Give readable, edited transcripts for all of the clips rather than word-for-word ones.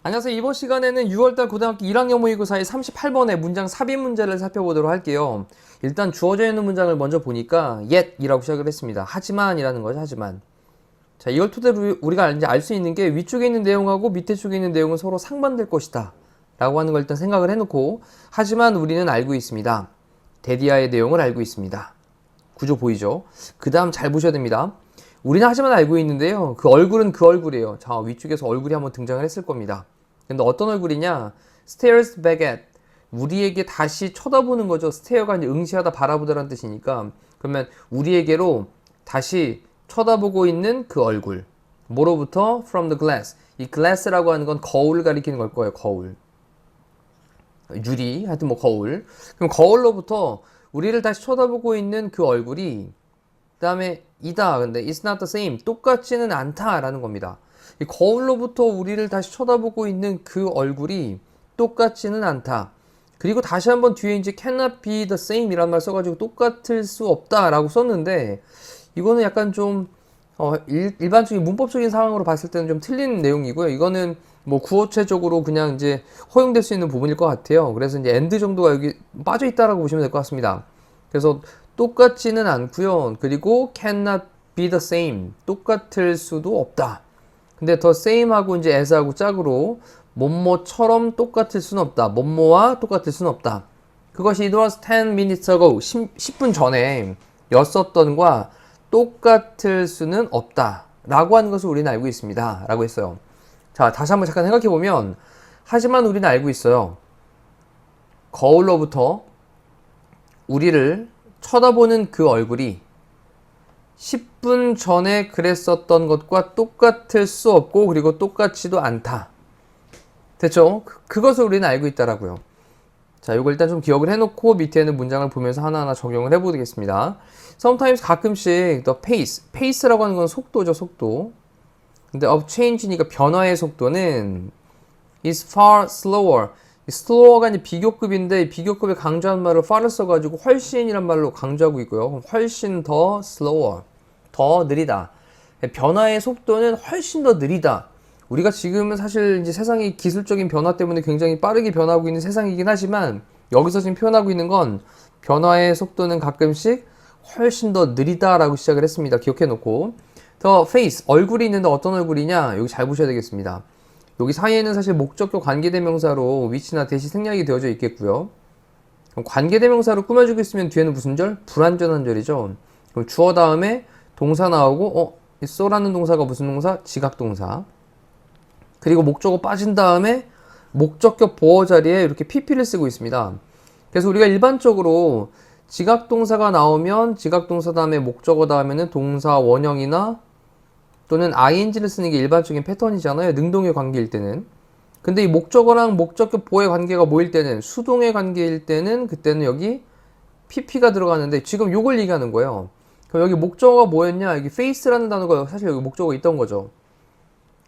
안녕하세요. 이번 시간에는 6월달 고등학교 1학년 모의고사의 38번의 문장 삽입 문제를 살펴보도록 할게요. 일단 주어져 있는 문장을 먼저 보니까 yet 이라고 시작을 했습니다. 하지만 이라는 거죠. 하지만. 자, 이걸 토대로 우리가 이제 알 수 있는 게 위쪽에 있는 내용하고 밑에 쪽에 있는 내용은 서로 상반될 것이다 라고 하는 걸 일단 생각을 해놓고, 하지만 우리는 알고 있습니다. 데디아의 내용을 알고 있습니다. 구조 보이죠? 그 다음 잘 보셔야 됩니다. 우리는 하지만 알고 있는데요. 그 얼굴은 그 얼굴이에요. 자, 위쪽에서 얼굴이 한번 등장을 했을 겁니다. 근데 어떤 얼굴이냐? stares back at. 우리에게 다시 쳐다보는 거죠. stare가 이제 응시하다, 바라보다라는 뜻이니까. 그러면 우리에게로 다시 쳐다보고 있는 그 얼굴. 뭐로부터? from the glass. 이 glass라고 하는 건 거울을 가리키는 걸 거예요. 거울. 유리, 하여튼 뭐 거울. 그럼 거울로부터 우리를 다시 쳐다보고 있는 그 얼굴이, 그 다음에 이다. 근데 it's not the same. 똑같지는 않다라는 겁니다. 이 거울로부터 우리를 다시 쳐다보고 있는 그 얼굴이 똑같지는 않다. 그리고 다시 한번 뒤에 이제 cannot be the same 이란 말 써가지고 똑같을 수 없다 라고 썼는데, 이거는 약간 좀 일반적인 문법적인 상황으로 봤을 때는 좀 틀린 내용이고요. 이거는 뭐 구어체적으로 그냥 이제 허용될 수 있는 부분일 것 같아요. 그래서 이제 and 정도가 여기 빠져 있다라고 보시면 될 것 같습니다. 그래서 똑같지는 않고요. 그리고 cannot be the same. 똑같을 수도 없다. 근데 the same하고 이제 as하고 짝으로 뭐뭐처럼 똑같을 수는 없다. 뭐뭐와 똑같을 수는 없다. 그것이 it was 10 minutes ago. 10분 전에 였었던과 똑같을 수는 없다. 라고 하는 것을 우리는 알고 있습니다. 라고 했어요. 자, 다시 한번 잠깐 생각해 보면, 하지만 우리는 알고 있어요. 거울로부터 우리를 쳐다보는 그 얼굴이 10분 전에 그랬었던 것과 똑같을 수 없고, 그리고 똑같지도 않다. 됐죠? 그것을 우리는 알고 있다라고요. 자, 이거 일단 좀 기억을 해놓고 밑에는 문장을 보면서 하나하나 적용을 해보겠습니다. Sometimes 가끔씩 the pace라고 하는 건 속도죠, 속도. 근데 of change니까 변화의 속도는 is far slower. slower가 이제 비교급인데, 비교급에 강조한 말을 far를 써가지고 훨씬이란 말로 강조하고 있고요. 훨씬 더 slower. 더 느리다. 변화의 속도는 훨씬 더 느리다. 우리가 지금은 사실 이제 세상의 기술적인 변화 때문에 굉장히 빠르게 변하고 있는 세상이긴 하지만, 여기서 지금 표현하고 있는 건 변화의 속도는 가끔씩 훨씬 더 느리다라고 시작을 했습니다. 기억해 놓고. The face, 얼굴이 있는데 어떤 얼굴이냐? 여기 잘 보셔야 되겠습니다. 여기 사이에는 사실 목적격 관계대명사로 위치나 대시 생략이 되어져 있겠고요. 그럼 관계대명사로 꾸며주고 있으면 뒤에는 무슨 절? 불완전한 절이죠. 그럼 주어 다음에 동사 나오고, 이 so라는 동사가 무슨 동사? 지각동사. 그리고 목적어 빠진 다음에 목적격 보어 자리에 이렇게 pp를 쓰고 있습니다. 그래서 우리가 일반적으로 지각동사가 나오면 지각동사 다음에 목적어 다음에는 동사 원형이나 또는 ing를 쓰는 게 일반적인 패턴이잖아요. 능동의 관계일 때는. 근데 이 목적어랑 목적격 보어의 관계가 뭐일 때는, 수동의 관계일 때는, 그때는 여기 pp가 들어가는데, 지금 요걸 얘기하는 거예요. 그럼 여기 목적어가 뭐였냐? 여기 face라는 단어가 사실 여기 목적어가 있던 거죠.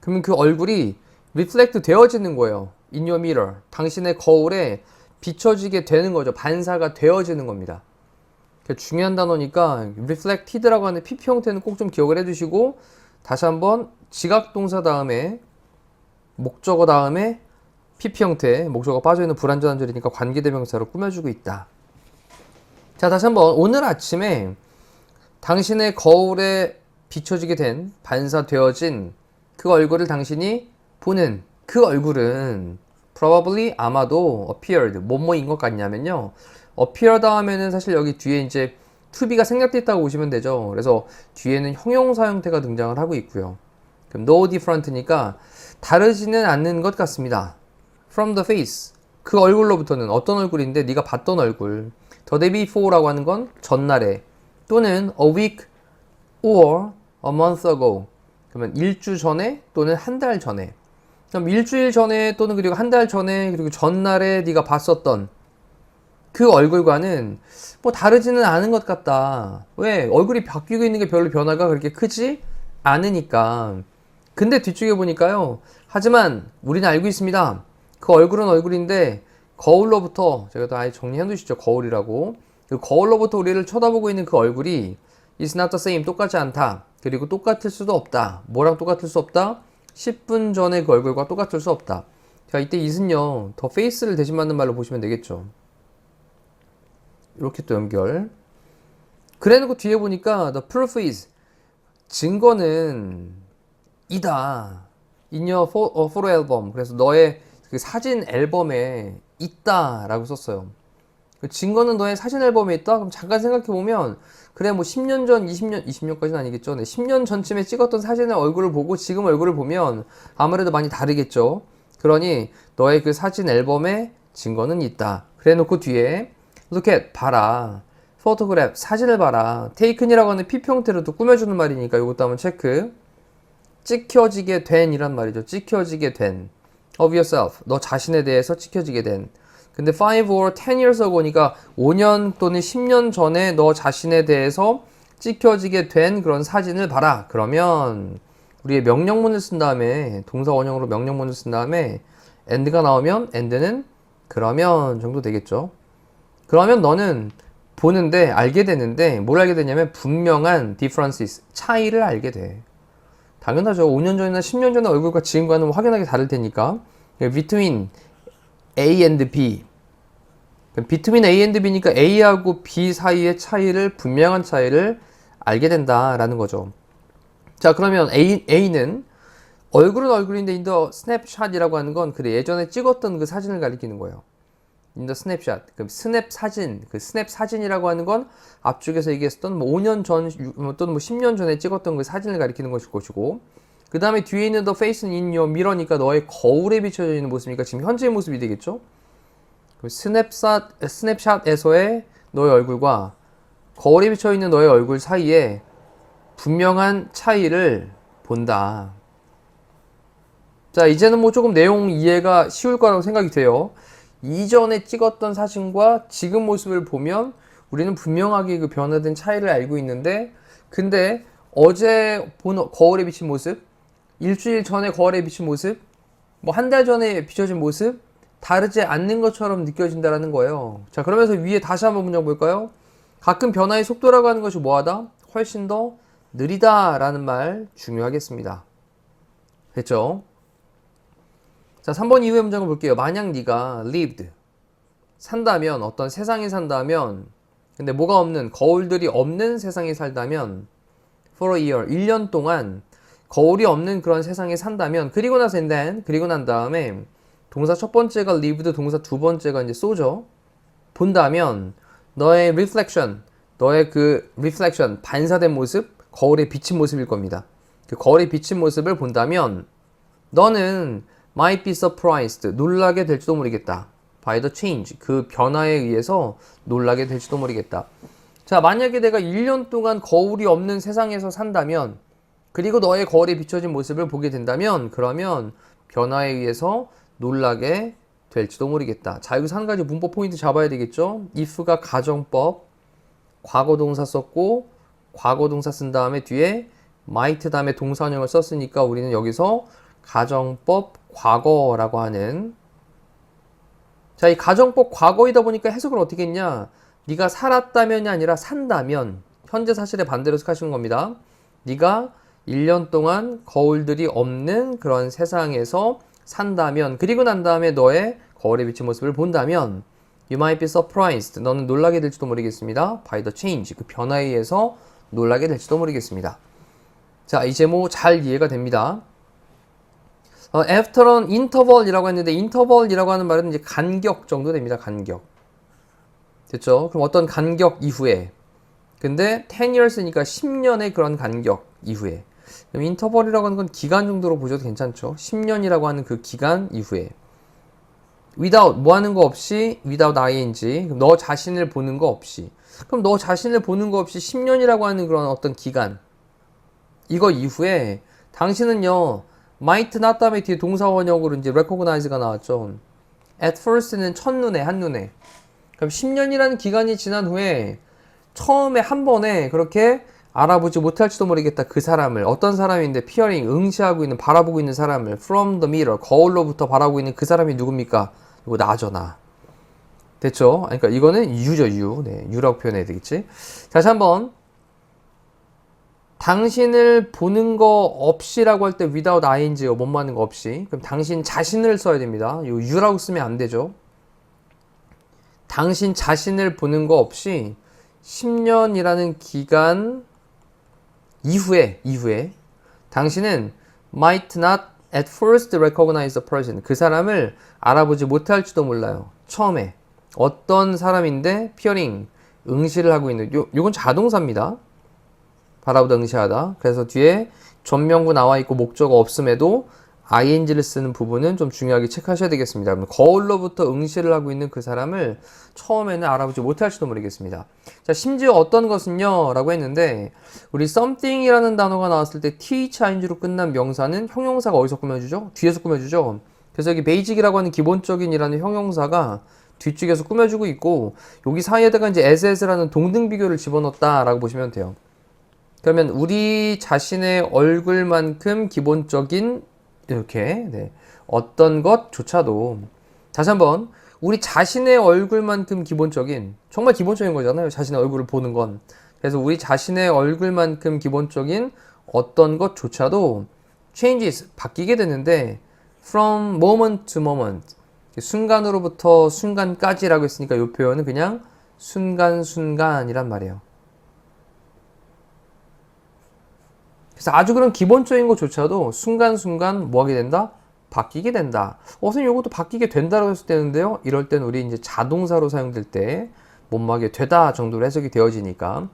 그러면 그 얼굴이 reflect 되어지는 거예요. in your mirror. 당신의 거울에 비춰지게 되는 거죠. 반사가 되어지는 겁니다. 중요한 단어니까 reflected라고 하는 pp 형태는 꼭 좀 기억을 해두시고, 다시 한번 지각동사 다음에 목적어 다음에 pp 형태, 목적어가 빠져있는 불완전한 절이니까 관계대명사로 꾸며주고 있다. 자, 다시 한번 오늘 아침에 당신의 거울에 비춰지게 된, 반사되어진 그 얼굴을 당신이 보는 그 얼굴은 probably, 아마도 appeared, 뭐뭐인 것 같냐면요, appear 다음에는 사실 여기 뒤에 이제 to be가 생략되어 있다고 보시면 되죠. 그래서 뒤에는 형용사 형태가 등장을 하고 있고요. 그럼 no different니까 다르지는 않는 것 같습니다. from the face, 그 얼굴로부터는. 어떤 얼굴인데? 네가 봤던 얼굴. the day before라고 하는 건 전날에, 또는 a week or a month ago. 그러면 일주 전에 또는 한 달 전에. 그럼 일주일 전에 또는 그리고 한 달 전에 그리고 전날에 네가 봤었던 그 얼굴과는 뭐 다르지는 않은 것 같다. 왜? 얼굴이 바뀌고 있는 게 별로 변화가 그렇게 크지 않으니까. 근데 뒤쪽에 보니까요, 하지만 우리는 알고 있습니다. 그 얼굴은 얼굴인데 거울로부터, 제가 또 아예 정리해 두시죠. 거울이라고. 그 거울로부터 우리를 쳐다보고 있는 그 얼굴이 is not the same, 똑같지 않다. 그리고 똑같을 수도 없다. 뭐랑 똑같을 수 없다? 10분 전에 그 얼굴과 똑같을 수 없다. 자, 이때 is는요, 더 face를 대신 받는 말로 보시면 되겠죠. 이렇게 또 연결. 그래놓고 뒤에 보니까 the proof is, 증거는 이다. in your photo album. 그래서 너의 그 사진 앨범에 있다 라고 썼어요. 그 증거는 너의 사진 앨범에 있다? 그럼 잠깐 생각해보면, 그래, 뭐 10년 전, 20년까지는 아니겠죠. 네, 10년 전쯤에 찍었던 사진의 얼굴을 보고 지금 얼굴을 보면 아무래도 많이 다르겠죠. 그러니 너의 그 사진 앨범에 증거는 있다. 그래 놓고 뒤에, look at, 봐라. photograph, 사진을 봐라. taken이라고 하는 PP 형태로 또 꾸며주는 말이니까 이것도 한번 체크. 찍혀지게 된 이란 말이죠. 찍혀지게 된. of yourself, 너 자신에 대해서 찍혀지게 된. 근데 5 or 10 years ago니까 5년 또는 10년 전에 너 자신에 대해서 찍혀지게 된 그런 사진을 봐라. 그러면 우리의 명령문을 쓴 다음에, 동사 원형으로 명령문을 쓴 다음에 and가 나오면 and는 그러면 정도 되겠죠. 그러면 너는 보는데, 알게 되는데, 뭘 알게 되냐면 분명한 differences, 차이를 알게 돼. 당연하죠. 5년 전이나 10년 전의 얼굴과 지금과는 확연하게 다를 테니까. between A and B. between A and B니까 A하고 B 사이의 차이를, 분명한 차이를 알게 된다라는 거죠. 자, 그러면 A는 얼굴은 얼굴인데 in the snapshot이라고 하는 건 그래 예전에 찍었던 그 사진을 가리키는 거예요. in the snapshot. 그럼 스냅 사진, 그 스냅 사진이라고 하는 건 앞쪽에서 얘기했었던 뭐 5년 전 또는 뭐 10년 전에 찍었던 그 사진을 가리키는 것일 것이고, 그 다음에 뒤에 있는 the face는 in your mirror니까 너의 거울에 비춰져 있는 모습이니까 지금 현재의 모습이 되겠죠? 스냅샷에서의 너의 얼굴과 거울에 비춰 있는 너의 얼굴 사이에 분명한 차이를 본다. 자, 이제는 뭐 조금 내용 이해가 쉬울 거라고 생각이 돼요. 이전에 찍었던 사진과 지금 모습을 보면 우리는 분명하게 그 변화된 차이를 알고 있는데, 근데 어제 본 거울에 비친 모습, 일주일 전에 거울에 비친 모습, 뭐 한 달 전에 비춰진 모습, 다르지 않는 것처럼 느껴진다라는 거예요. 자, 그러면서 위에 다시 한번 문장 볼까요? 가끔 변화의 속도라고 하는 것이 뭐하다? 훨씬 더 느리다라는 말 중요하겠습니다. 됐죠? 자, 3번 이후의 문장을 볼게요. 만약 네가 lived, 산다면, 어떤 세상에 산다면, 근데 뭐가 없는, 거울들이 없는 세상에 살다면, for a year, 1년 동안 거울이 없는 그런 세상에 산다면, 그리고 나서 and then, 그리고 난 다음에 동사 첫 번째가 lived, 동사 두 번째가 이제 쏘죠. 본다면 너의 reflection, 너의 그 reflection, 반사된 모습, 거울에 비친 모습일 겁니다. 그 거울에 비친 모습을 본다면 너는 might be surprised, 놀라게 될지도 모르겠다. by the change, 그 변화에 의해서 놀라게 될지도 모르겠다. 자, 만약에 내가 1년 동안 거울이 없는 세상에서 산다면, 그리고 너의 거울에 비춰진 모습을 보게 된다면, 그러면 변화에 의해서 놀라게 될지도 모르겠다. 자, 여기서 한 가지 문법 포인트 잡아야 되겠죠? if가 가정법, 과거 동사 썼고, 과거 동사 쓴 다음에 뒤에 might 다음에 동사원형을 썼으니까 우리는 여기서 가정법 과거라고 하는, 자, 이 가정법 과거이다 보니까 해석을 어떻게 했냐? 네가 살았다면이 아니라 산다면, 현재 사실의 반대로 해석하시는 겁니다. 네가 1년 동안 거울들이 없는 그런 세상에서 산다면, 그리고 난 다음에 너의 거울에 비친 모습을 본다면 you might be surprised, 너는 놀라게 될지도 모르겠습니다. by the change, 그 변화에 의해서 놀라게 될지도 모르겠습니다. 자, 이제 뭐 잘 이해가 됩니다. after an interval이라고 했는데, interval이라고 하는 말은 이제 간격 정도 됩니다. 간격. 됐죠? 그럼 어떤 간격 이후에, 근데 10 years니까 10년의 그런 간격 이후에, 그럼 인터벌이라고 하는 건 기간 정도로 보셔도 괜찮죠. 10년이라고 하는 그 기간 이후에, without, 뭐 하는 거 없이, without ing, 그럼 너 자신을 보는 거 없이, 그럼 너 자신을 보는 거 없이 10년이라고 하는 그런 어떤 기간, 이거 이후에 당신은요 might not 다음에 뒤에 동사원형으로 이제 recognize가 나왔죠. at first는 첫눈에, 한눈에. 그럼 10년이라는 기간이 지난 후에 처음에 한 번에 그렇게 알아보지 못할지도 모르겠다. 그 사람을, 어떤 사람인데 peering, 응시하고 있는, 바라보고 있는 사람을, from the mirror, 거울로부터 바라보고 있는 그 사람이 누굽니까? 이거 나죠, 나. 됐죠? 그러니까 이거는 유죠, 유. 네, 유라고 표현해야 되겠지. 다시 한번. 당신을 보는 거 없이라고 할 때 without ing요. 못 맞는 거 없이. 그럼 당신 자신을 써야 됩니다. 요 you라고 쓰면 안 되죠. 당신 자신을 보는 거 없이 10년이라는 기간 이후에 당신은 might not at first recognize the person. 그 사람을 알아보지 못할지도 몰라요. 처음에 어떤 사람인데 peering, 응시를 하고 있는 요건 자동사입니다. 바라보다 응시하다. 그래서 뒤에 전명구 나와 있고 목적어 없음에도 ing를 쓰는 부분은 좀 중요하게 체크하셔야 되겠습니다. 거울로부터 응시를 하고 있는 그 사람을 처음에는 알아보지 못할지도 모르겠습니다. 자, 심지어 어떤 것은요 라고 했는데 우리 something이라는 단어가 나왔을 때 thing로 끝난 명사는 형용사가 어디서 꾸며주죠? 뒤에서 꾸며주죠. 그래서 여기 basic이라고 하는 기본적인이라는 형용사가 뒤쪽에서 꾸며주고 있고 여기 사이에다가 이제 as라는 동등 비교를 집어넣었다라고 보시면 돼요. 그러면 우리 자신의 얼굴만큼 기본적인 이렇게 어떤 것조차도 다시 한번 우리 자신의 얼굴만큼 기본적인 정말 기본적인 거잖아요. 자신의 얼굴을 보는 건. 그래서 우리 자신의 얼굴만큼 기본적인 어떤 것조차도 changes 바뀌게 되는데 from moment to moment 순간으로부터 순간까지라고 했으니까 이 표현은 그냥 순간순간이란 말이에요. 그래서 아주 그런 기본적인 것조차도 순간순간 뭐 하게 된다? 바뀌게 된다. 선생님 이것도 바뀌게 된다라고 했을 때는데요. 이럴 땐 우리 이제 자동사로 사용될 때 못막에 되다 정도로 해석이 되어지니까.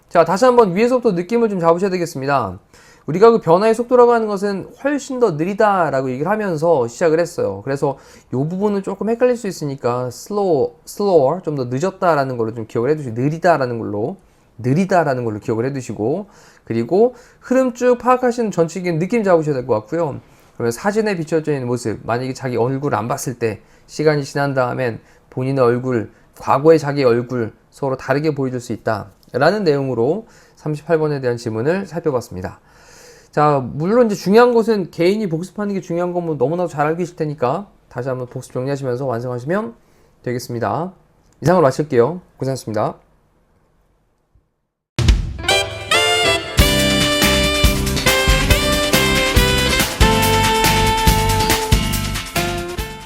자, 다시 한번 위에서부터 느낌을 좀 잡으셔야 되겠습니다. 우리가 그 변화의 속도라고 하는 것은 훨씬 더 느리다라고 얘기를 하면서 시작을 했어요. 그래서 이 부분은 조금 헷갈릴 수 있으니까 slower, 좀 더 늦었다라는 걸로 좀 기억을 해두시고 느리다라는 걸로 기억을 해두시고 그리고 흐름 쭉 파악하시는 전체적인 느낌 잡으셔야 될 것 같고요. 그러면 사진에 비춰져 있는 모습, 만약에 자기 얼굴을 안 봤을 때 시간이 지난 다음엔 본인의 얼굴, 과거의 자기 얼굴 서로 다르게 보여줄 수 있다 라는 내용으로 38번에 대한 질문을 살펴봤습니다. 자, 물론 이제 중요한 것은 개인이 복습하는 게 중요한 건 뭐 너무나도 잘 알고 계실 테니까 다시 한번 복습 정리하시면서 완성하시면 되겠습니다. 이상으로 마칠게요. 고생하셨습니다.